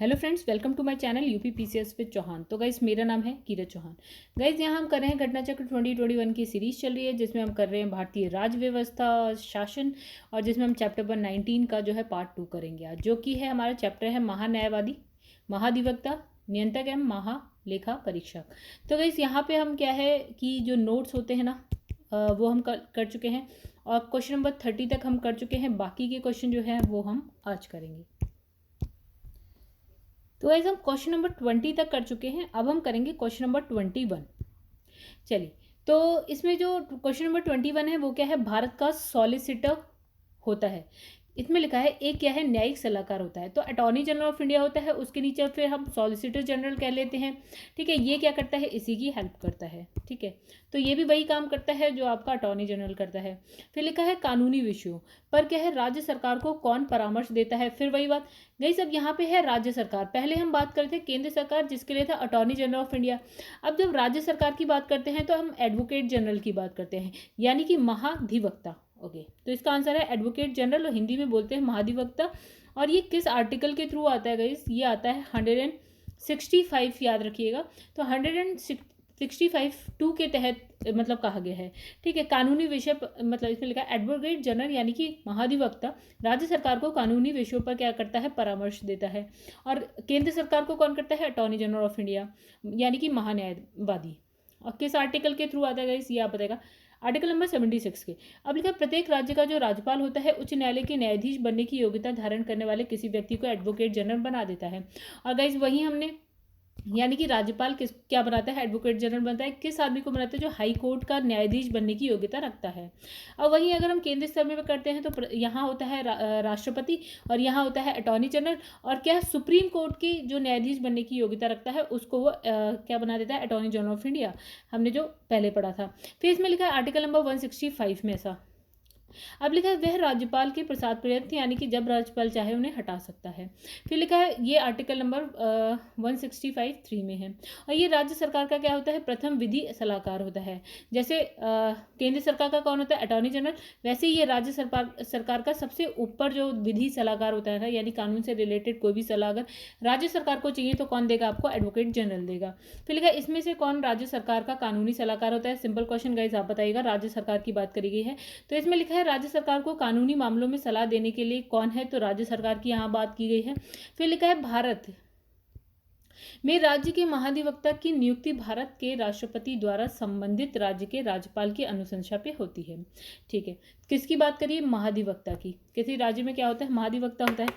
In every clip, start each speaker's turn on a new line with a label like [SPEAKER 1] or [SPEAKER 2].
[SPEAKER 1] Hello friends, welcome to my channel UP PCS with Chauhan. तो guys, मेरा नाम है कीरत चौहान। गाइस, यहाँ हम कर रहे हैं घटना चक्र 2021 की सीरीज चल रही है, जिसमें हम कर रहे हैं भारतीय राज्य व्यवस्था शासन, और जिसमें हम चैप्टर नंबर 19 का जो है पार्ट 2 करेंगे आज, जो कि है हमारा चैप्टर है महान्यायवादी, महाधिवक्ता, नियंत्रक एवं महालेखा परीक्षक। तो गाइस, यहाँ पे हम क्या है कि जो नोट्स होते हैं ना, वो हम कर चुके हैं, और क्वेश्चन नंबर 30 तक हम कर चुके हैं। बाकी के क्वेश्चन जो है वो हम आज करेंगे। तो गाइस, हम क्वेश्चन नंबर 20 तक कर चुके हैं। अब हम करेंगे क्वेश्चन नंबर 21। चलिए, तो इसमें जो क्वेश्चन नंबर 21 है वो क्या है, भारत का सॉलिसिटर होता है। इसमें लिखा है एक क्या है, न्यायिक सलाहकार होता है। तो अटॉर्नी जनरल ऑफ इंडिया होता है, उसके नीचे फिर हम सॉलिसिटर जनरल कह लेते हैं। ठीक है, ये क्या करता है, इसी की हेल्प करता है। ठीक है, तो ये भी वही काम करता है जो आपका अटॉर्नी जनरल करता है। फिर लिखा है कानूनी विषयों पर क्या है, राज्य सरकार को कौन परामर्श देता है। फिर वही बात गई, सब यहाँ पे है राज्य सरकार। पहले हम बात करते थे केंद्र सरकार, जिसके लिए था अटॉर्नी जनरल ऑफ इंडिया। अब जब राज्य सरकार की बात करते हैं तो हम एडवोकेट जनरल की बात करते हैं, यानी कि महाधिवक्ता। ओके, तो इसका आंसर है एडवोकेट जनरल, और हिंदी में बोलते हैं महाधिवक्ता। और ये किस आर्टिकल के थ्रू आता है गाइस, ये आता है 165, याद रखिएगा। तो 165(2) के तहत मतलब कहा गया है। ठीक है, कानूनी विषय मतलब इसमें लिखा है एडवोकेट जनरल यानी कि महाधिवक्ता राज्य सरकार को कानूनी विषयों पर क्या करता है, परामर्श देता है। और केंद्र सरकार को कौन करता है, अटॉर्नी जनरल ऑफ इंडिया यानी कि महान्यायवादी। और किस आर्टिकल के थ्रू आता है गाइस, ये आप बताएगा, आर्टिकल नंबर 76 के। अब लिखा, प्रत्येक राज्य का जो राज्यपाल होता है उच्च न्यायालय के न्यायाधीश बनने की योग्यता धारण करने वाले किसी व्यक्ति को एडवोकेट जनरल बना देता है। और गाइस, वही हमने यानी कि राज्यपाल किस क्या बनाता है, एडवोकेट जनरल बनता है, किस आदमी को बनाता है, जो हाई कोर्ट का न्यायाधीश बनने की योग्यता रखता है। और वहीं अगर हम केंद्र स्तर में करते हैं तो यहाँ होता है राष्ट्रपति, और यहाँ होता है अटॉर्नी जनरल। और क्या, सुप्रीम कोर्ट की जो न्यायाधीश बनने की योग्यता रखता है उसको वो क्या बना देता है, अटॉर्नी जनरल ऑफ इंडिया, हमने जो पहले पढ़ा था। फिर इसमें लिखा है आर्टिकल नंबर 165 में ऐसा। अब लिखा है वह राज्यपाल के प्रसाद पर्यंत, यानी कि जब राज्यपाल चाहे उन्हें हटा सकता है। फिर लिखा है ये आर्टिकल नंबर 165(3) में है। और ये राज्य सरकार का क्या होता है, प्रथम विधि सलाहकार होता है। जैसे केंद्र सरकार का कौन होता है, अटॉर्नी जनरल, वैसे ही ये राज्य सरकार का सबसे ऊपर जो विधि सलाहकार होता है, यानी कानून से रिलेटेड कोई भी सलाह अगर राज्य सरकार को चाहिए तो कौन देगा आपको, एडवोकेट जनरल देगा। फिर लिखा है इसमें से कौन राज्य सरकार का कानूनी सलाहकार होता है। सिंपल क्वेश्चन गाइस, आप बताइएगा, राज्य सरकार की बात करी गई है। तो इसमें लिखा है राज्य सरकार को कानूनी मामलों में सलाह देने के लिए कौन है, तो राज्य सरकार की यहाँ बात की गई है। फिर लिखा है भारत में राज्य के महाधिवक्ता की नियुक्ति भारत के राष्ट्रपति द्वारा संबंधित राज्य के राज्यपाल की अनुशंसा पे होती है। ठीक है, किसकी बात करिए, महाधिवक्ता की। किसी राज्य में क्या होता है, महाधिवक्ता होता है।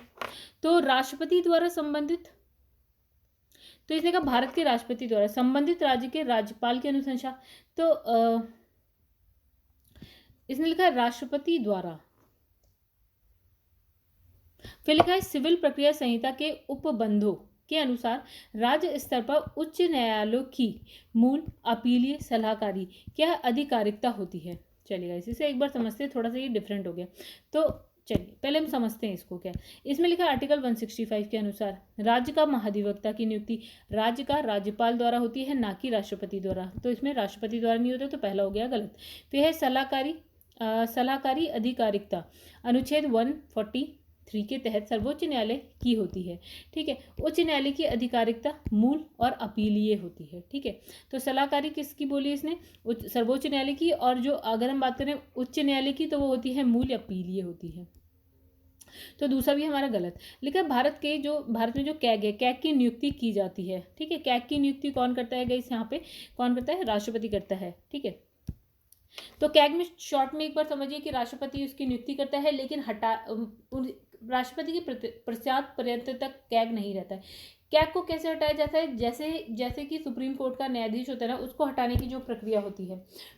[SPEAKER 1] तो राष्ट्रपति द्वारा संबंधित, तो इसने कहा भारत के राष्ट्रपति द्वारा संबंधित राज्य के राज्यपाल की अनुशंसा। तो इसने लिखा है राष्ट्रपति द्वारा। फिर लिखा है सिविल प्रक्रिया संहिता के उपबंधों के अनुसार राज्य स्तर पर उच्च न्यायालयों की मूल अपीलीय सलाहकारी क्या अधिकारिकता होती है। चलिएगा, इसे एक बार समझते हैं, थोड़ा सा ये डिफरेंट हो गया। तो चलिए पहले हम समझते हैं इसको क्या। इसमें लिखा है आर्टिकल 165 के अनुसार राज्य का महाधिवक्ता की नियुक्ति राज्य का राज्यपाल द्वारा होती है, ना कि राष्ट्रपति द्वारा। तो इसमें राष्ट्रपति द्वारा नहीं होता, तो पहला हो गया गलत। फिर है सलाहकारी अधिकारिकता अनुच्छेद 143 के तहत सर्वोच्च न्यायालय की होती है। ठीक है, उच्च न्यायालय की अधिकारिकता मूल और अपीलीय होती है। ठीक है, तो सलाहकारी किसकी बोली इसने, सर्वोच्च न्यायालय की। और जो अगर हम बात करें उच्च न्यायालय की, तो वो होती है मूल, अपीलीय होती है। तो दूसरा भी हमारा गलत लिखा। भारत में जो कैग है, कैग की नियुक्ति की जाती है। ठीक है, कैग की नियुक्ति कौन करता है गाइस, यहाँ पे कौन करता है, राष्ट्रपति करता है। ठीक है, तो कैग में शॉर्ट में एक बार समझिए कि राष्ट्रपति उसकी नियुक्ति करता है, लेकिन राष्ट्रपति के पश्चात पर्यंत तक कैग नहीं रहता है। कैग को कैसे हटाया जाता है, जैसे कि सुप्रीम कोर्ट का न्यायाधीश होता है ना, उसको हटाने की जो प्रक्रिया होती है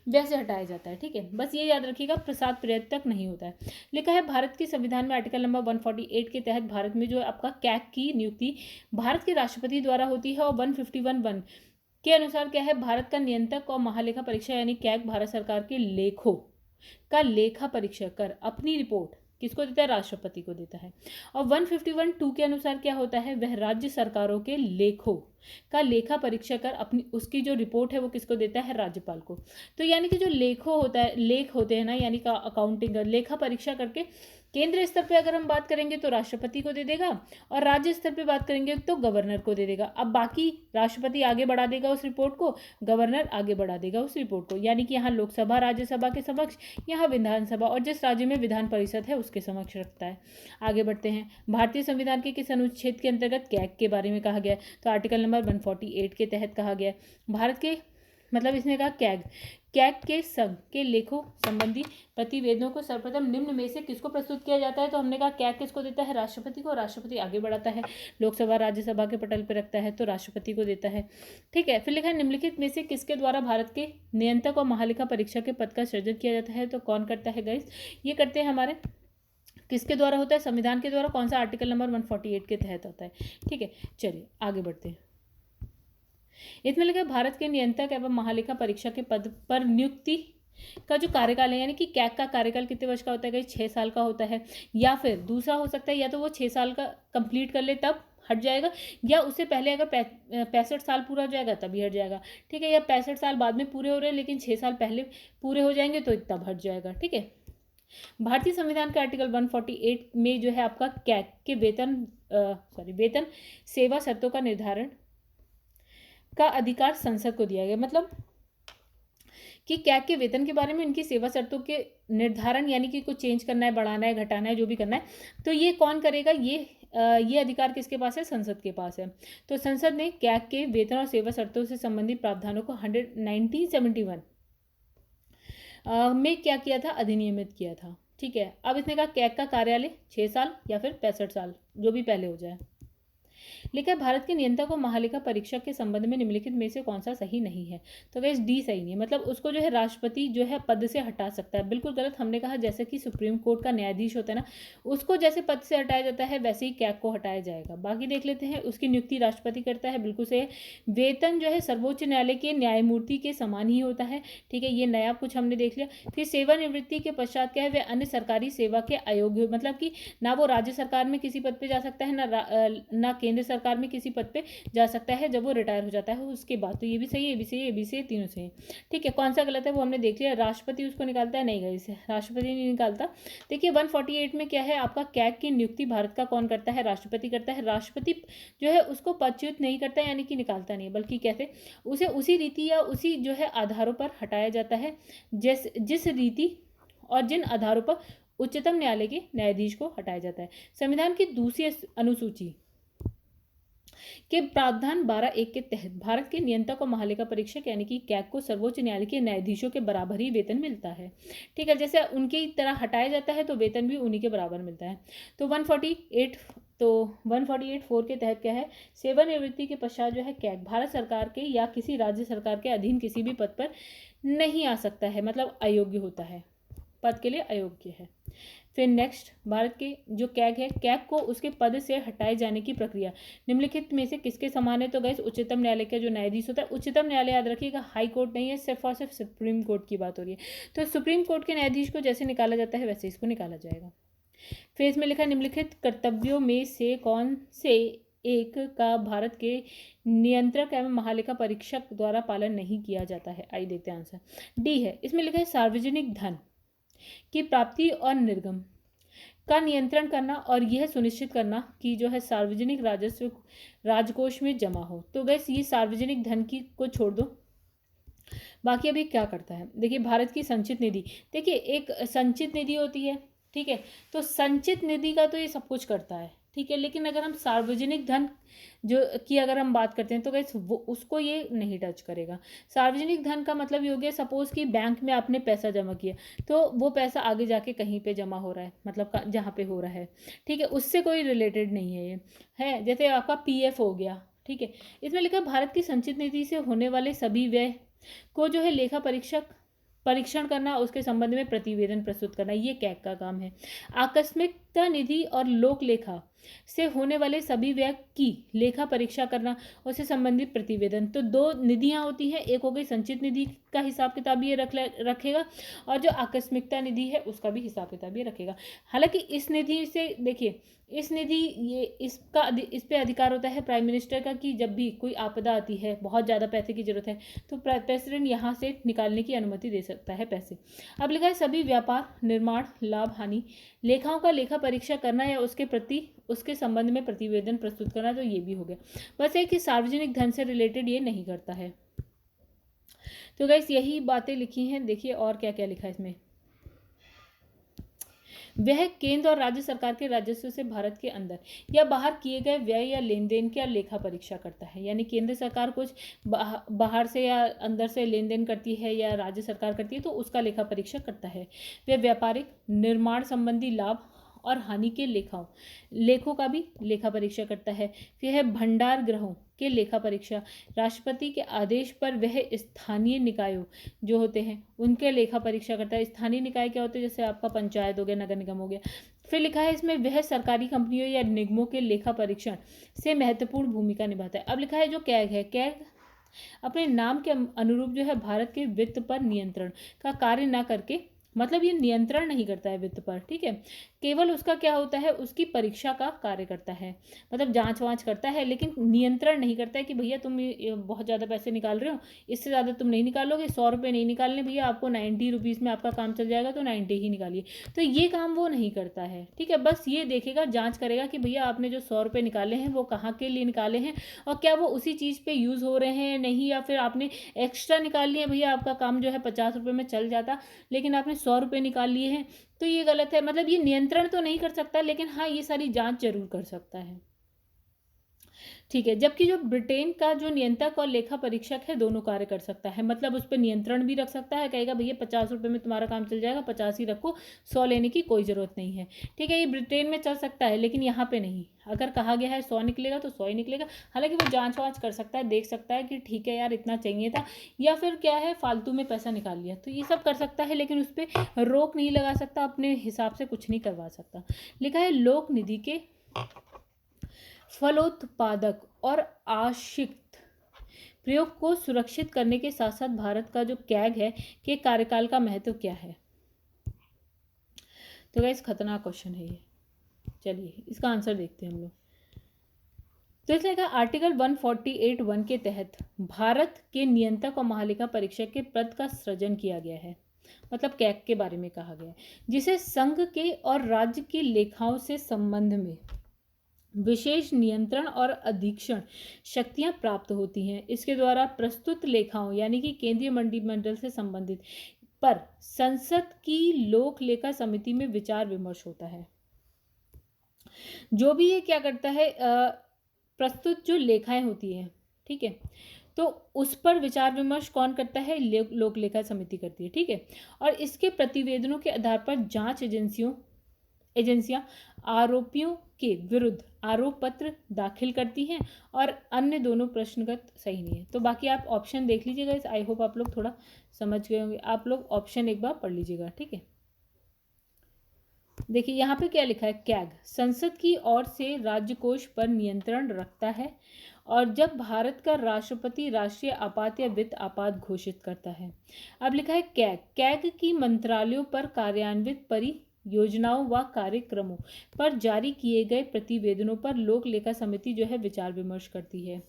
[SPEAKER 1] वैसे हटाया जाता है। ठीक है, बस ये याद रखिएगा, प्रसाद पर्यंत तक नहीं होता है। लिखा है भारत के संविधान में आर्टिकल नंबर 148 के तहत भारत में जो आपका कैग की नियुक्ति भारत के राष्ट्रपति द्वारा होती है। और 151(1) के अनुसार क्या है, भारत का नियंत्रक और महालेखा परीक्षा यानी कैग भारत सरकार के लेखों का लेखा परीक्षा कर अपनी रिपोर्ट किसको देता है, राष्ट्रपति को देता है। और 151(2) के अनुसार क्या होता है, वह राज्य सरकारों के लेखों का लेखा परीक्षा कर अपनी उसकी जो रिपोर्ट है वो किसको देता है, राज्यपाल को। तो यानी कि जो लेख होते हैं ना, यानी का अकाउंटिंग लेखा परीक्षा करके केंद्र स्तर पे अगर हम बात करेंगे तो राष्ट्रपति को दे देगा, और राज्य स्तर पे बात करेंगे तो गवर्नर को दे देगा। अब बाकी राष्ट्रपति आगे बढ़ा देगा उस रिपोर्ट को, गवर्नर आगे बढ़ा देगा उस रिपोर्ट को, यानी कि यहाँ लोकसभा राज्यसभा के समक्ष, यहाँ विधानसभा और जिस राज्य में विधान परिषद है उसके समक्ष रखता है। आगे बढ़ते हैं। भारतीय संविधान के किस अनुच्छेद के अंतर्गत कैग के बारे में कहा गया है? तो आर्टिकल नंबर 148 के तहत कहा गया है। भारत के मतलब इसने कहा कैग के संघ के लेखों संबंधी प्रतिवेदनों को सर्वप्रथम निम्न में से किसको प्रस्तुत किया जाता है? तो हमने कहा कैग किसको देता है? राष्ट्रपति को। राष्ट्रपति आगे बढ़ाता है, लोकसभा राज्यसभा के पटल पर रखता है तो राष्ट्रपति को देता है। ठीक है, फिर लिखा है निम्नलिखित में से किसके द्वारा भारत के नियंत्रक और महालेखा परीक्षक के पद का सृजन किया जाता है? तो कौन करता है गाइस? ये करते हैं हमारे किसके द्वारा होता है? संविधान के द्वारा। कौन सा? आर्टिकल नंबर 148 के तहत होता है। ठीक है, चलिए आगे बढ़ते हैं। इसमें लिखा है भारत के नियंत्रक एवं महालेखा परीक्षक के पद पर नियुक्ति का जो कार्यकाल है, यानी कि कैग का कार्यकाल कितने वर्ष का होता है? 6 साल का होता है, या फिर दूसरा हो सकता है या तो वो 6 साल का कंप्लीट कर ले तब हट जाएगा, या उससे पहले अगर 65 साल पूरा हो जाएगा तभी हट जाएगा। ठीक है, या 65 साल बाद में पूरे हो रहे हैं लेकिन 6 साल पहले पूरे हो जाएंगे तो तब हट जाएगा। ठीक है, भारतीय संविधान के आर्टिकल 148 में जो है आपका कैग के वेतन सेवा शर्तों का निर्धारण का अधिकार संसद को दिया गया। मतलब कि कैग के वेतन के बारे में, इनकी सेवा शर्तों के निर्धारण, यानी कि कुछ चेंज करना है, बढ़ाना है, घटाना है, जो भी करना है, तो ये कौन करेगा? ये अधिकार किसके पास है? संसद के पास है। तो संसद ने कैग के वेतन और सेवा शर्तों से संबंधित प्रावधानों को 1971 में क्या किया था? अधिनियमित किया था। ठीक है, अब इसने कहा कैग का कार्यालय 6 साल या फिर 65 साल, जो भी पहले हो जाए। लिखा है भारत के नियंत्रक और महालेखा परीक्षक के संबंध में निम्नलिखित में से कौन सा सही नहीं है? तो गाइस डी सही नहीं है, मतलब उसको जो है राष्ट्रपति जो है पद से हटा सकता है। बिल्कुल गलत। हमने कहा जैसे कि सुप्रीम कोर्ट का न्यायाधीश होता है ना, उसको जैसे पद से हटाया जाता है वैसे ही कैग को हटाया जाएगा। बाकी देख लेते हैं। उसकी नियुक्ति राष्ट्रपति करता है, बिल्कुल सही है। वेतन जो है सर्वोच्च न्यायालय के न्यायमूर्ति के समान ही होता है। ठीक है, ये नया कुछ हमने देख लिया। फिर सेवानिवृत्ति के पश्चात क्या है? वे अन्य सरकारी सेवा के अयोग्य, मतलब कि ना वो राज्य सरकार में किसी पद पर जा सकता है, ना केंद्र सरकार में किसी पद पे जा सकता है जब वो रिटायर हो जाता है उसके बाद। तो ये भी सही है, ये भी सही है, ये भी सही है, तीनों सही है। ठीक है, कौन सा गलत है वो हमने देख लिया। राष्ट्रपति उसको निकालता है? नहीं गई, राष्ट्रपति नहीं निकालता। देखिए 148 में क्या है आपका? कैग की नियुक्ति भारत का कौन करता है? राष्ट्रपति करता है। राष्ट्रपति जो है उसको पदच्युत नहीं करता है, यानी कि निकालता नहीं, बल्कि कहते उसे उसी रीति या उसी जो है आधारों पर हटाया जाता है जिस रीति और जिन आधारों पर उच्चतम न्यायालय के न्यायाधीश को हटाया जाता है। संविधान की दूसरी अनुसूची के प्रावधान 12(1) के तहत भारत के नियंत्रक और महालेखा परीक्षक यानी कि कैग को सर्वोच्च न्यायालय के न्यायाधीशों के बराबर ही वेतन मिलता है। ठीक है, जैसे उनकी तरह हटाया जाता है तो वेतन भी उन्हीं के बराबर मिलता है। तो 148(4) के तहत क्या है? सेवानिवृत्ति के पश्चात जो है कैग भारत सरकार के या किसी राज्य सरकार के अधीन किसी भी पद पर नहीं आ सकता है, मतलब अयोग्य होता है, पद के लिए अयोग्य है। फिर नेक्स्ट, भारत के जो कैग है, कैग को उसके पद से हटाए जाने की प्रक्रिया निम्नलिखित में से किसके समान है? तो गाइस उच्चतम न्यायालय का जो न्यायाधीश होता है, उच्चतम न्यायालय याद रखिएगा, हाई कोर्ट नहीं है, सिर्फ और सिर्फ सुप्रीम कोर्ट की बात हो रही है। तो सुप्रीम कोर्ट के न्यायाधीश को जैसे निकाला जाता है वैसे इसको निकाला जाएगा। फिर इसमें लिखा निम्नलिखित कर्तव्यों में से कौन से एक का भारत के नियंत्रक एवं महालेखा परीक्षक द्वारा पालन नहीं किया जाता है? आइए देखते हैं आंसर। डी है। इसमें लिखा है सार्वजनिक धन की प्राप्ति और निर्गम का नियंत्रण करना और यह सुनिश्चित करना कि जो है सार्वजनिक राजस्व राजकोष में जमा हो। तो गैस ये सार्वजनिक धन की को छोड़ दो, बाकी अभी क्या करता है? देखिए भारत की संचित निधि, देखिए एक संचित निधि होती है, ठीक है, तो संचित निधि का तो ये सब कुछ करता है, ठीक है, लेकिन अगर हम सार्वजनिक धन जो की अगर हम बात करते हैं तो गैस वो उसको ये नहीं टच करेगा। सार्वजनिक धन का मतलब ये हो गया, सपोज कि बैंक में आपने पैसा जमा किया तो वो पैसा आगे जाके कहीं पे जमा हो रहा है, मतलब जहाँ पे हो रहा है, ठीक है, उससे कोई रिलेटेड नहीं है ये, है जैसे आपका पीएफ हो गया, ठीक है। इसमें लिखा भारत की संचित निधि से होने वाले सभी व्यय को जो है लेखा परीक्षण करना, उसके संबंध में प्रतिवेदन प्रस्तुत करना, ये कैग का काम है। आकस्मिकता निधि और लोक लेखा से होने वाले सभी व्यय की लेखा परीक्षा करना, उससे संबंधित प्रतिवेदन। तो दो निधियां होती हैं, एक हो गई संचित निधि का हिसाब किताब ये रखेगा, और जो आकस्मिकता निधि है उसका भी हिसाब किताब ये रखेगा। हालांकि इस निधि से देखिए, इस निधि ये इस पे अधिकार होता है प्राइम मिनिस्टर का कि जब भी कोई आपदा आती है, बहुत ज़्यादा पैसे की जरूरत है, तो प्रेसिडेंट यहाँ से निकालने की अनुमति दे सकता है पैसे। अब लिखा है सभी व्यापार, निर्माण, लाभ, हानि लेखाओं का लेखा परीक्षा करना या उसके संबंध में प्रतिवेदन प्रस्तुत करना। तो ये भी हो गया। बस है कि सार्वजनिक धन से रिलेटेड ये नहीं करता है। तो गाइस यही बातें लिखी हैं। देखिए और क्या क्या लिखा है इसमें। वह केंद्र और राज्य सरकार के राजस्व से भारत के अंदर या बाहर किए गए व्यय या लेन देन की लेखा परीक्षा करता है। यानी केंद्र सरकार कुछ बाहर से या अंदर से लेन देन करती है या राज्य सरकार करती है, तो उसका लेखा परीक्षा करता है। वह व्यापारिक, निर्माण संबंधी लाभ और हानि के लेखों का भी लेखा परीक्षा करता है। फिर है भंडार गृहों के लेखा परीक्षा। राष्ट्रपति के आदेश पर वह स्थानीय निकायों जो होते हैं उनके लेखा परीक्षा करता है। स्थानीय निकाय क्या होते हैं, जैसे आपका पंचायत हो गया, नगर निगम हो गया। फिर लिखा है इसमें वह सरकारी कंपनियों या निगमों के लेखा परीक्षण से महत्वपूर्ण भूमिका निभाता है। अब लिखा है जो कैग है, कैग अपने नाम के अनुरूप जो है भारत के वित्त पर नियंत्रण का कार्य ना करके, मतलब ये नियंत्रण नहीं करता है वित्त पर, ठीक है, केवल उसका क्या होता है, उसकी परीक्षा का कार्य करता है, मतलब जांच वांच करता है, लेकिन नियंत्रण नहीं करता है कि भैया तुम बहुत ज़्यादा पैसे निकाल रहे हो, इससे ज़्यादा तुम नहीं निकालोगे, 100 रुपये नहीं निकालने भैया, आपको 90 रुपीज़ में आपका काम चल जाएगा तो 90 ही निकालिए। तो ये काम वो नहीं करता है, ठीक है। बस ये देखेगा, जाँच करेगा कि भैया आपने जो 100 रुपये निकाले हैं वो कहाँ के लिए निकाले हैं और क्या वो उसी चीज़ पर यूज़ हो रहे हैं नहीं, या फिर आपने एक्स्ट्रा निकाल लिए भैया, आपका काम जो है 50 रुपये में चल जाता लेकिन आपने 100 रुपये निकाल लिए हैं, तो ये गलत है। मतलब ये नियंत्रण तो नहीं कर सकता, लेकिन हाँ ये सारी जांच जरूर कर सकता है, ठीक है। जबकि जो ब्रिटेन का जो नियंत्रक और लेखा परीक्षक है दोनों कार्य कर सकता है, मतलब उस पर नियंत्रण भी रख सकता है, कहेगा भैया 50 रुपये में तुम्हारा काम चल जाएगा, 50 ही रखो, 100 लेने की कोई ज़रूरत नहीं है, ठीक है। ये ब्रिटेन में चल सकता है लेकिन यहाँ पे नहीं। अगर कहा गया है 100 निकलेगा तो 100 ही निकलेगा। हालांकि वो जांच वाँच कर सकता है, देख सकता है कि ठीक है यार इतना चाहिए था, या फिर क्या है फालतू में पैसा निकाल लिया, तो ये सब कर सकता है, लेकिन उस पर रोक नहीं लगा सकता, अपने हिसाब से कुछ नहीं करवा सकता। लिखा है लोक निधि के फलोत्पादक और आश्रित प्रयोग को सुरक्षित करने के साथ साथ भारत का जो कैग है के कार्यकाल का महत्व क्या है। तो गाइस खतरनाक क्वेश्चन है ये, चलिए इसका आंसर देखते हैं हम लोग। तो इसलिए कहा आर्टिकल 148(1) के तहत भारत के नियंत्रक और महालेखा परीक्षक के पद का सृजन किया गया है, मतलब कैग के बारे में कहा गया है, जिसे संघ के और राज्य की लेखाओं से संबंध में विशेष नियंत्रण और अधीक्षण शक्तियां प्राप्त होती हैं। इसके द्वारा प्रस्तुत लेखाओं यानी कि केंद्रीय मंत्रिमंडल से संबंधित पर संसद की लोक लेखा समिति में विचार विमर्श होता है। जो भी ये क्या करता है, प्रस्तुत जो लेखाएं होती हैं, ठीक है, तो उस पर विचार विमर्श कौन करता है, लोक लेखा समिति करती है, ठीक है। और इसके प्रतिवेदनों के आधार पर जांच एजेंसियां आरोपियों के विरुद्ध आरोप पत्र दाखिल करती हैं, और अन्य दोनों प्रश्नगत सही नहीं है। तो बाकी आप ऑप्शन देख लीजिएगा, इस आई होप आप लोग थोड़ा समझ गए होंगे। आप लोग ऑप्शन एक बार पढ़ लीजिएगा, ठीक है। देखिए यहाँ पे क्या लिखा है, कैग संसद की ओर से राज्य कोष पर नियंत्रण रखता है, और जब भारत का राष्ट्रपति राष्ट्रीय आपात या वित्त आपात घोषित करता है। अब लिखा है कैग की मंत्रालयों पर कार्यान्वित परियोजनाओं व कार्यक्रमों पर जारी किए गए प्रतिवेदनों पर लोक लेखा समिति जो है विचार विमर्श करती है,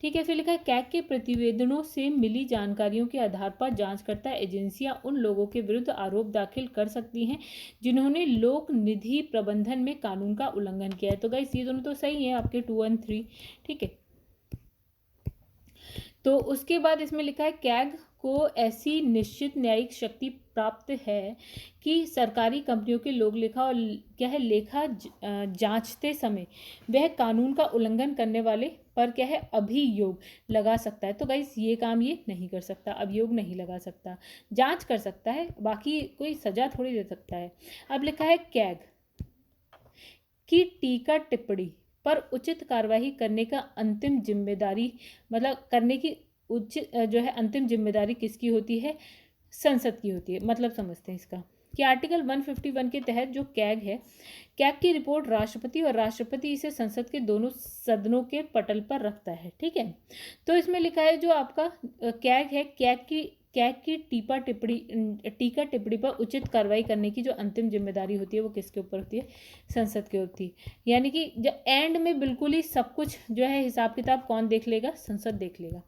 [SPEAKER 1] ठीक है। फिर लिखा है कैग के प्रतिवेदनों से मिली जानकारियों के आधार पर जांचकर्ता एजेंसियां उन लोगों के विरुद्ध आरोप दाखिल कर सकती हैं जिन्होंने लोक निधि प्रबंधन में कानून का उल्लंघन किया है। तो गाइस ये दोनों तो सही है आपके 2 और 3, ठीक है। तो उसके बाद इसमें लिखा है कैग को ऐसी निश्चित न्यायिक शक्ति प्राप्त है कि सरकारी कंपनियों के लोक लेखा और क्या है लेखा जांचते समय वह कानून का उल्लंघन करने वाले पर क्या है अभियोग लगा सकता है। तो गाइस ये काम ये नहीं कर सकता, अभियोग नहीं लगा सकता, जांच कर सकता है, बाकी कोई सजा थोड़ी दे सकता है। अब लिखा है कैग की टीका टिप्पणी पर उचित कार्रवाई करने का अंतिम जिम्मेदारी, मतलब करने की उचित जो है अंतिम जिम्मेदारी किसकी होती है, संसद की होती है। मतलब समझते हैं इसका, कि आर्टिकल 151 के तहत जो कैग है, कैग की रिपोर्ट राष्ट्रपति और राष्ट्रपति इसे संसद के दोनों सदनों के पटल पर रखता है। ठीक है, तो इसमें लिखा है जो आपका कैग है, कैग की टीका टिप्पणी पर उचित कार्रवाई करने की जो अंतिम जिम्मेदारी होती है वो किसके ऊपर होती है? संसद के होती है। यानी कि जब एंड में बिल्कुल ही सब कुछ जो है हिसाब किताब कौन देख लेगा? संसद देख लेगा।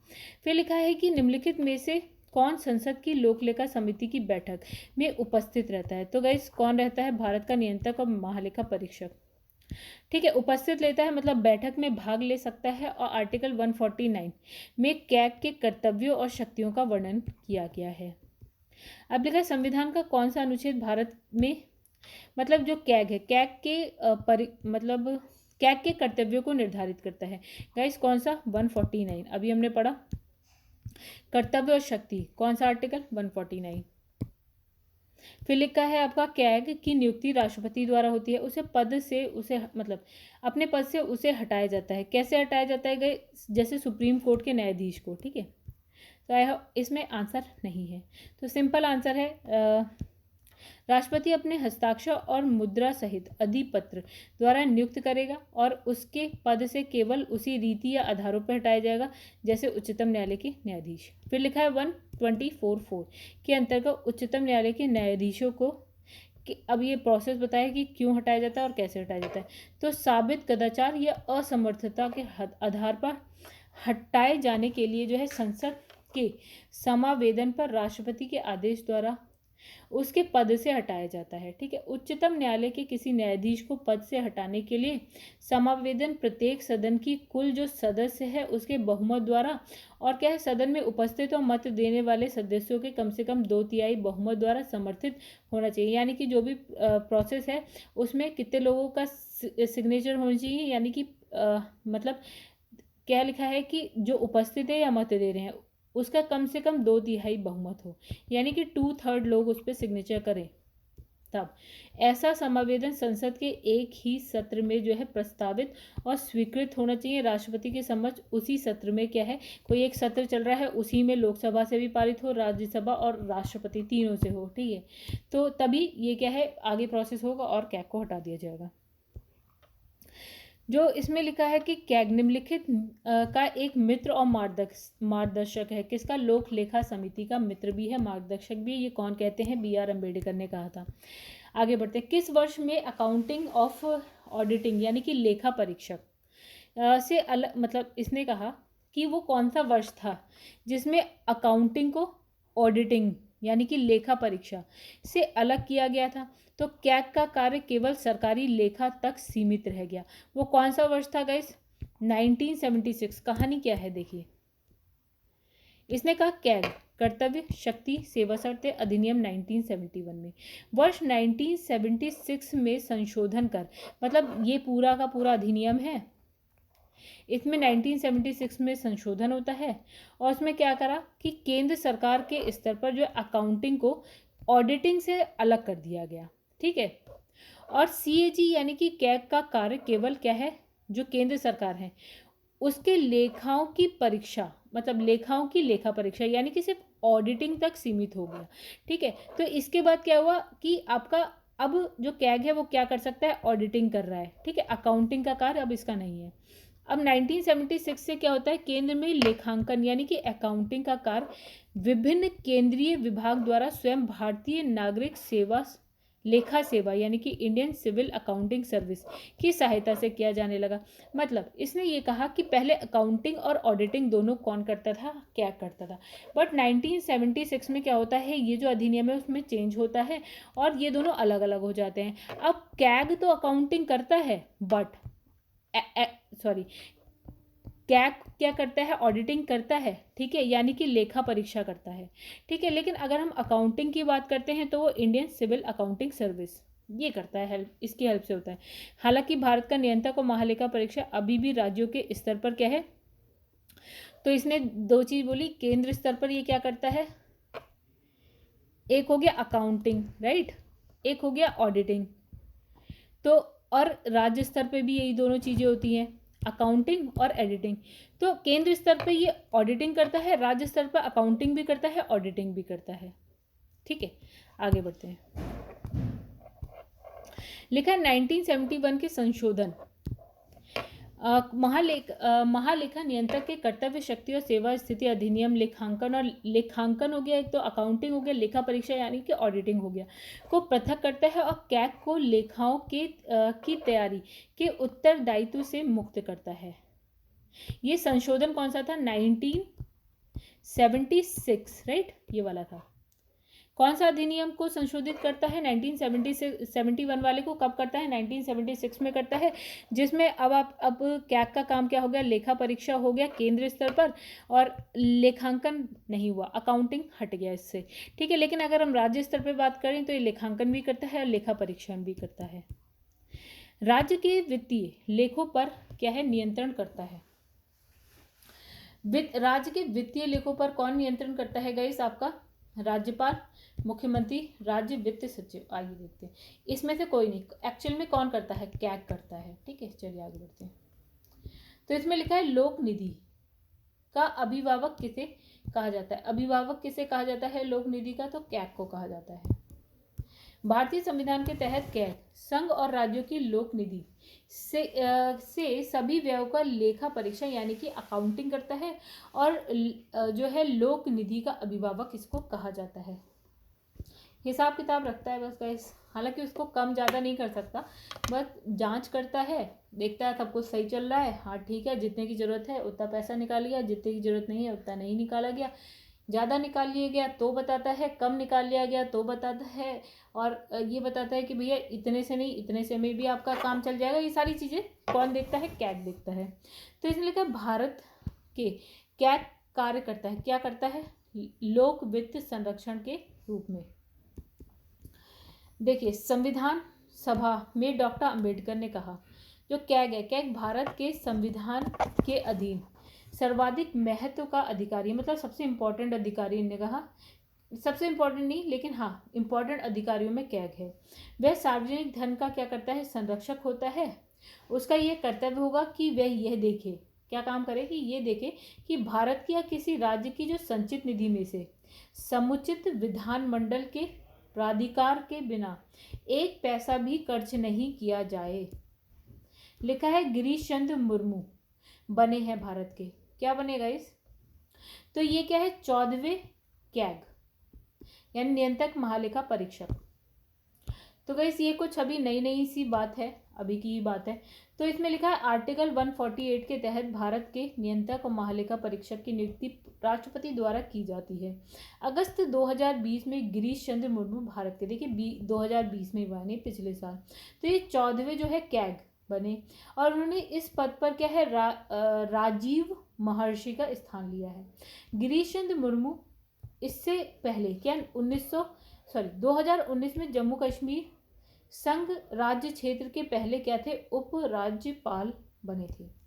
[SPEAKER 1] फिर लिखा है कि निम्नलिखित में से कौन संसद की लोकलेखा समिति की बैठक में उपस्थित रहता है? तो गाइस कौन रहता है? भारत का नियंत्रक और महालेखा परीक्षक। ठीक है, उपस्थित लेता है मतलब बैठक में भाग ले सकता है। और आर्टिकल 149 में कैग के कर्तव्यों और शक्तियों का वर्णन किया गया है। अब देखा संविधान का कौन सा अनुच्छेद भारत में मतलब जो कैग है, कैग के कर्तव्यों को निर्धारित करता है? गाइस कौन सा? 149 अभी हमने पढ़ा। कर्तव्य और शक्ति कौन सा आर्टिकल? 149। फिर लिखा है आपका कैग की नियुक्ति राष्ट्रपति द्वारा होती है। उसे पद से अपने पद से उसे हटाया जाता है। कैसे हटाया जाता है? गए जैसे सुप्रीम कोर्ट के न्यायाधीश को। ठीक है, तो इसमें आंसर नहीं है, तो सिंपल आंसर है राष्ट्रपति अपने हस्ताक्षर और मुद्रा सहित अधिपत्र द्वारा नियुक्त करेगा और उसके पद से केवल उसी रीति या आधारों पर हटाया जाएगा जैसे उच्चतम न्यायालय के न्यायाधीश। फिर लिखा है 124(4) के अंतर्गत उच्चतम न्यायालय के न्यायाधीशों को कि अब ये प्रोसेस बताया कि क्यों हटाया जाता है और कैसे हटाया जाता है। तो साबित कदाचार या असमर्थता के आधार पर हटाए जाने के लिए जो है संसद के समावेदन पर राष्ट्रपति के आदेश द्वारा उसके पद से हटाया जाता है। ठीक है, उच्चतम न्यायालय के किसी न्यायाधीश को पद से हटाने के लिए समावेदन प्रत्येक सदन की कुल जो सदस्य है उसके बहुमत द्वारा और क्या है सदन में उपस्थित और मत देने वाले सदस्यों के कम से कम 2/3 बहुमत द्वारा समर्थित होना चाहिए। यानी कि जो भी प्रोसेस है उसमें कितने लोगों का सिग्नेचर होना चाहिए, यानी कि मतलब क्या लिखा है कि जो उपस्थित है या मत दे रहे हैं उसका कम से कम 2/3 बहुमत हो, यानी कि 2/3 लोग उस पर सिग्नेचर करें। तब ऐसा समावेदन संसद के एक ही सत्र में जो है प्रस्तावित और स्वीकृत होना चाहिए राष्ट्रपति के समक्ष। उसी सत्र में क्या है, कोई एक सत्र चल रहा है उसी में लोकसभा से भी पारित हो, राज्यसभा और राष्ट्रपति तीनों से हो। ठीक है, तो तभी ये क्या है आगे प्रोसेस होगा और कैग को हटा दिया जाएगा। जो इसमें लिखा है कि कैग निम्नलिखित का एक मित्र और मार्गदर्शक है। किसका? लोक लेखा समिति का मित्र भी है, मार्गदर्शक भी। ये कौन कहते हैं? BR अम्बेडकर ने कहा था। आगे बढ़ते हैं। किस वर्ष में अकाउंटिंग ऑफ ऑडिटिंग यानी कि लेखा परीक्षक से अलग इसने कहा कि वो कौन सा वर्ष था जिसमें अकाउंटिंग को ऑडिटिंग यानी कि लेखा परीक्षा से अलग किया गया था? तो कैग का कार्य केवल सरकारी लेखा तक सीमित रह गया। वो कौन सा वर्ष था गाइस? 1976। कहानी क्या है देखिए, इसने कहा कैग कर्तव्य शक्ति सेवा शर्तें अधिनियम 1971 में वर्ष 1976 में संशोधन कर ये पूरा का पूरा अधिनियम है, इसमें 1976 में संशोधन होता है और उसमें क्या करा कि केंद्र सरकार के स्तर पर जो अकाउंटिंग को ऑडिटिंग से अलग कर दिया गया। ठीक है, और CAG यानी कि कैग का कार्य केवल क्या है, जो केंद्र सरकार है उसके लेखाओं की परीक्षा लेखाओं की लेखा परीक्षा यानी कि सिर्फ ऑडिटिंग तक सीमित हो गया। ठीक है, तो इसके बाद क्या हुआ कि आपका अब जो कैग है वो क्या कर सकता है? ऑडिटिंग कर रहा है। ठीक है, अकाउंटिंग का कार्य अब इसका नहीं है। अब 1976 से क्या होता है, केंद्र में लेखांकन यानी कि अकाउंटिंग का कार्य विभिन्न केंद्रीय विभाग द्वारा स्वयं भारतीय नागरिक सेवा लेखा सेवा यानी कि इंडियन सिविल अकाउंटिंग सर्विस की सहायता से किया जाने लगा। इसने ये कहा कि पहले अकाउंटिंग और ऑडिटिंग दोनों कौन करता था? कैग करता था। बट 1976 में क्या होता है, ये जो अधिनियम है उसमें चेंज होता है और ये दोनों अलग अलग हो जाते हैं। अब कैग तो अकाउंटिंग करता है बट कैग क्या करता है? ऑडिटिंग करता है। ठीक है, यानी कि लेखा परीक्षा करता है। ठीक है, लेकिन अगर हम अकाउंटिंग की बात करते हैं तो वो इंडियन सिविल अकाउंटिंग सर्विस ये करता है, इसकी हेल्प से होता है। हालांकि भारत का नियंत्रक और महालेखा परीक्षा अभी भी राज्यों के स्तर पर क्या है, तो इसने दो चीज बोली। केंद्र स्तर पर ये क्या करता है, एक हो गया अकाउंटिंग राइट, एक हो गया ऑडिटिंग। तो और राज्य स्तर पे भी यही दोनों चीजें होती हैं, अकाउंटिंग और एडिटिंग। तो केंद्र स्तर पे ये ऑडिटिंग करता है, राज्य स्तर पर अकाउंटिंग भी करता है, ऑडिटिंग भी करता है। ठीक है, आगे बढ़ते हैं। लिखा है 1971 के संशोधन महालेखा नियंत्रक के कर्तव्य, शक्ति और सेवा स्थिति अधिनियम, लेखांकन, और लेखांकन हो गया एक तो, अकाउंटिंग हो गया, लेखा परीक्षा यानी कि ऑडिटिंग हो गया, को पृथक करता है और कैग को लेखाओं के की तैयारी के उत्तरदायित्व से मुक्त करता है। ये संशोधन कौन सा था? 1976, राइट, ये वाला था। कौन सा अधिनियम को संशोधित करता है? 1971 वाले को कब करता है? 1976 में करता है, जिसमें अब कैग का काम क्या हो गया? लेखा परीक्षा हो गया केंद्र स्तर पर, और लेखांकन नहीं हुआ, अकाउंटिंग हट गया इससे, ठीक है। लेकिन अगर हम राज्य स्तर पर बात करें तो ये लेखांकन भी करता है और लेखा परीक्षण भी करता है। राज्य के वित्तीय लेखों पर क्या है? नियंत्रण करता है। राज्य के वित्तीय लेखों पर कौन नियंत्रण करता है गाइस? आपका राज्यपाल, मुख्यमंत्री, राज्य वित्त सचिव। आइए देखते हैं, इसमें से कोई नहीं, एक्चुअल में कौन करता है? कैग करता है, ठीक है। चलिए आगे बढ़ते हैं। तो इसमें लिखा है लोक निधि का अभिभावक किसे कहा जाता है? अभिभावक किसे कहा जाता है लोक निधि का? तो कैग को कहा जाता है। भारतीय संविधान के तहत कैग संघ और राज्यों की लोक निधि से सभी व्ययों का लेखा परीक्षा यानी कि अकाउंटिंग करता है, और जो है लोक निधि का अभिभावक इसको कहा जाता है। हिसाब किताब रखता है बस गाइस, हालांकि उसको कम ज़्यादा नहीं कर सकता, बस जांच करता है, देखता है सब कुछ सही चल रहा है, हाँ ठीक है, जितने की ज़रूरत है उतना पैसा निकाल लिया, जितने की ज़रूरत नहीं है उतना नहीं निकाला गया, ज़्यादा निकाल लिया गया तो बताता है, कम निकाल लिया गया तो बताता है, और ये बताता है कि भैया इतने से नहीं इतने से में भी आपका काम चल जाएगा। ये सारी चीज़ें कौन देखता है? कैग देखता है। तो इसलिए लिखा भारत के कैग कार्य करता है, क्या करता है? लोक वित्त संरक्षण के रूप में। देखिए, संविधान सभा में डॉक्टर अंबेडकर ने कहा जो कैग है, कैग भारत के संविधान के अधीन सर्वाधिक महत्व का अधिकारी, मतलब सबसे इंपॉर्टेंट अधिकारी, ने कहा सबसे इंपॉर्टेंट नहीं लेकिन हाँ इंपॉर्टेंट अधिकारियों में कैग है। वह सार्वजनिक धन का क्या करता है? संरक्षक होता है। उसका यह कर्तव्य होगा कि वह यह देखे, क्या काम करे? कि ये देखे कि भारत की या किसी राज्य की जो संचित निधि में से समुचित विधानमंडल के प्राधिकार के बिना एक पैसा भी खर्च नहीं किया जाए। लिखा है गिरीश चंद्र मुर्मू बने हैं भारत के, क्या बनेगा इस? तो ये क्या है? 14वें कैग यानी नियंत्रक महालेखा परीक्षक। तो गाइस ये कुछ अभी नई सी बात है, अभी की ही बात है। तो इसमें लिखा है आर्टिकल 148 के तहत भारत के नियंत्रक और महालेखा परीक्षक की नियुक्ति राष्ट्रपति द्वारा की जाती है। अगस्त 2020 में गिरीश चंद्र मुर्मू भारत के, देखिए 2020 में बने, पिछले साल। तो ये 14वें जो है कैग बने, और उन्होंने इस पद पर क्या है? राजीव महर्षि का स्थान लिया है। गिरीश चंद्र मुर्मू इससे पहले क्या 2019 में जम्मू कश्मीर संघ राज्य क्षेत्र के पहले क्या थे? उप राज्यपाल बने थे।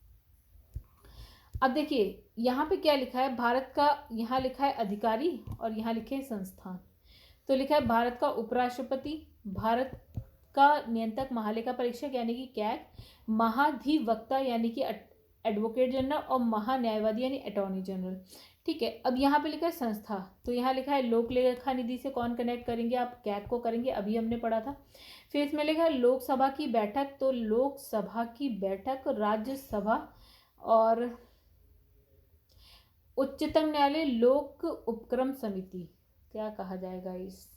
[SPEAKER 1] अब देखिए यहाँ पे क्या लिखा है? भारत का यहाँ लिखा है अधिकारी और यहाँ लिखे है संस्थान। तो लिखा है भारत का उपराष्ट्रपति, भारत का नियंत्रक महालेखा परीक्षक यानी कि कैग, महाधिवक्ता यानी कि एडवोकेट जनरल, और महान्यायवादी यानी अटॉर्नी जनरल, ठीक है। अब यहाँ पे लिखा है संस्था, तो यहाँ लिखा है लोक लेखा निधि से कौन कनेक्ट करेंगे? आप कैग को करेंगे, अभी हमने पढ़ा था। फिर इसमें लिखा है लोकसभा की बैठक, तो लोकसभा की बैठक, राज्यसभा और उच्चतम न्यायालय लोक उपक्रम समिति, क्या कहा जाएगा इस?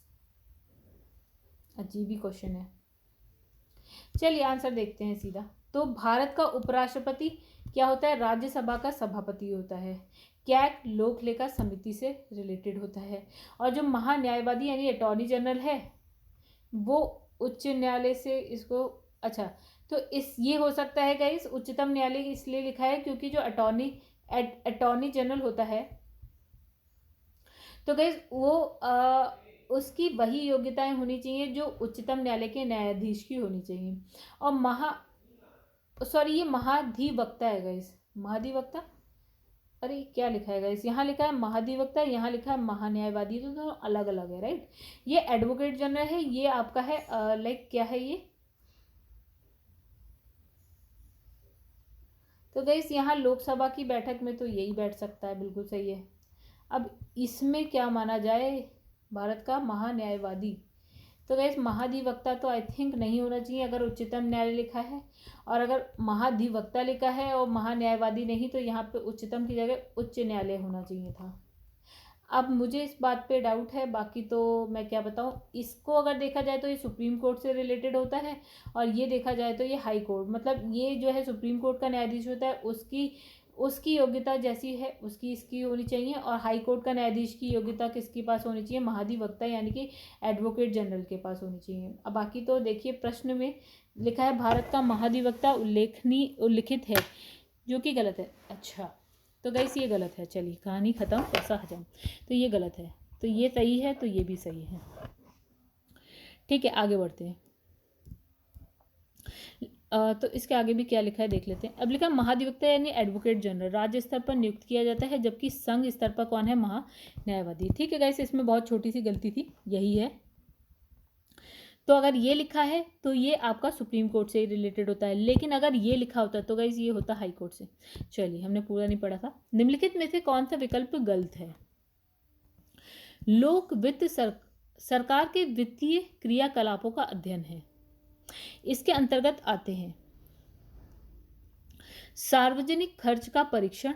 [SPEAKER 1] अजीब ही क्वेश्चन है। चलिए आंसर देखते हैं सीधा। तो भारत का उपराष्ट्रपति क्या होता है? राज्यसभा का सभापति होता है। कैग लोक लेखा समिति से रिलेटेड होता है, और जो महान्यायवादी यानी अटॉर्नी जनरल है वो उच्च न्यायालय से इसको, अच्छा तो इस ये हो सकता है गाइस उच्चतम न्यायालय इसलिए लिखा है क्योंकि जो अटॉर्नी जनरल होता है तो गाइस वो उसकी वही योग्यताएं होनी चाहिए जो उच्चतम न्यायालय के न्यायाधीश की होनी चाहिए। और ये महाधिवक्ता है गाइस, महाधिवक्ता, अरे क्या लिखा है गाइस? यहाँ लिखा है महाधिवक्ता, यहाँ लिखा है महान्यायवादी, तो दोनों अलग अलग है, राइट। ये एडवोकेट जनरल है, ये आपका है लाइक क्या है ये? तो गाइस यहाँ लोकसभा की बैठक में तो यही बैठ सकता है, बिल्कुल सही है। अब इसमें क्या माना जाए? भारत का महान्यायवादी, तो गाइस महाधिवक्ता तो आई थिंक नहीं होना चाहिए अगर उच्चतम न्यायालय लिखा है, और अगर महाधिवक्ता लिखा है और महान्यायवादी नहीं तो यहाँ पे उच्चतम की जगह उच्च न्यायालय होना चाहिए था। अब मुझे इस बात पे डाउट है, बाकी तो मैं क्या बताऊँ। इसको अगर देखा जाए तो ये सुप्रीम कोर्ट से रिलेटेड होता है, और ये देखा जाए तो ये हाई कोर्ट, मतलब ये जो है सुप्रीम कोर्ट का न्यायाधीश होता है उसकी उसकी योग्यता जैसी है उसकी इसकी होनी चाहिए, और हाई कोर्ट का न्यायाधीश की योग्यता किसके पास होनी चाहिए, महाधिवक्ता यानी कि एडवोकेट जनरल के पास होनी चाहिए। अब बाकी तो देखिए प्रश्न में लिखा है भारत का महाधिवक्ता उल्लिखित है, जो कि गलत है। अच्छा तो गाइस ये गलत है, चलिए कहानी खत्म, पैसा हजम। तो ये गलत है, तो ये सही है, तो ये भी सही है। ठीक है आगे बढ़ते हैं। तो इसके आगे भी क्या लिखा है देख लेते हैं। अब लिखा है महाधिवक्ता यानी एडवोकेट जनरल राज्य स्तर पर नियुक्त किया जाता है, जबकि संघ स्तर पर कौन है, महान्यायवादी। ठीक है गाइस, इसमें बहुत छोटी सी गलती थी, यही है। तो अगर ये लिखा है तो ये आपका सुप्रीम कोर्ट से रिलेटेड होता है, लेकिन अगर ये लिखा होता तो गाइस ये होता हाई कोर्ट से। चलिए हमने पूरा नहीं पढ़ा था। निम्नलिखित में से कौन सा विकल्प गलत है। लोक वित्त सरकार के वित्तीय क्रियाकलापों का अध्ययन है। इसके अंतर्गत आते हैं सार्वजनिक खर्च का परीक्षण,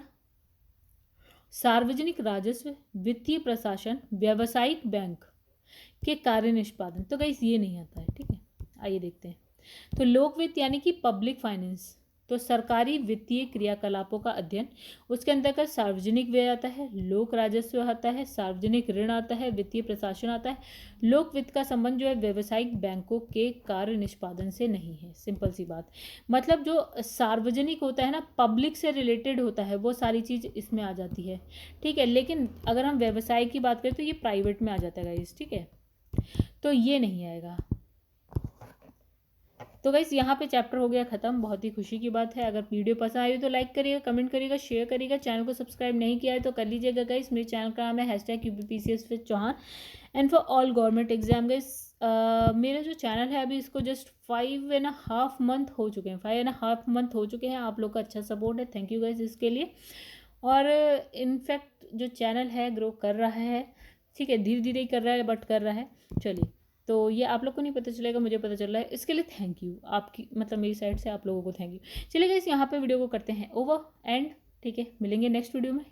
[SPEAKER 1] सार्वजनिक राजस्व, वित्तीय प्रशासन, व्यावसायिक बैंक के कार्य निष्पादन। तो गाइस ये नहीं आता है। ठीक है आइए देखते हैं। तो लोक वित्त यानी कि पब्लिक फाइनेंस, तो सरकारी वित्तीय क्रियाकलापों का अध्ययन, उसके अंतर्गत सार्वजनिक व्यय आता है, लोक राजस्व आता है, सार्वजनिक ऋण आता है, वित्तीय प्रशासन आता है। लोक वित्त का संबंध जो है व्यावसायिक बैंकों के कार्य निष्पादन से नहीं है। सिंपल सी बात, मतलब जो सार्वजनिक होता है ना, पब्लिक से रिलेटेड होता है, वो सारी चीज़ इसमें आ जाती है। ठीक है, लेकिन अगर हम व्यवसाय की बात करें तो ये प्राइवेट में आ जाता है गाइस। ठीक है, तो ये नहीं आएगा। तो गाइस यहाँ पे चैप्टर हो गया खत्म, बहुत ही खुशी की बात है। अगर वीडियो पसंद आई तो लाइक करिएगा, कमेंट करिएगा, शेयर करिएगा। चैनल को सब्सक्राइब नहीं किया है तो कर लीजिएगा गाइस। मेरे चैनल का नाम है #UPPCS and for all government exam guys. मेरा जो चैनल है अभी इसको जस्ट 5.5 मंथ हो चुके हैं, 5.5 मंथ हो चुके हैं। आप लोग का अच्छा सपोर्ट है, थैंक यू गाइस इसके लिए। और इनफैक्ट जो चैनल है ग्रो कर रहा है। ठीक है, धीरे धीरे ही कर रहा है बट कर रहा है। चलिए, तो ये आप लोग को नहीं पता चलेगा, मुझे पता चल रहा है, इसके लिए थैंक यू आपकी, मतलब मेरी साइड से आप लोगों को थैंक यू। चलिए गाइस यहाँ पे वीडियो को करते हैं ओवर एंड। ठीक है, मिलेंगे नेक्स्ट वीडियो में।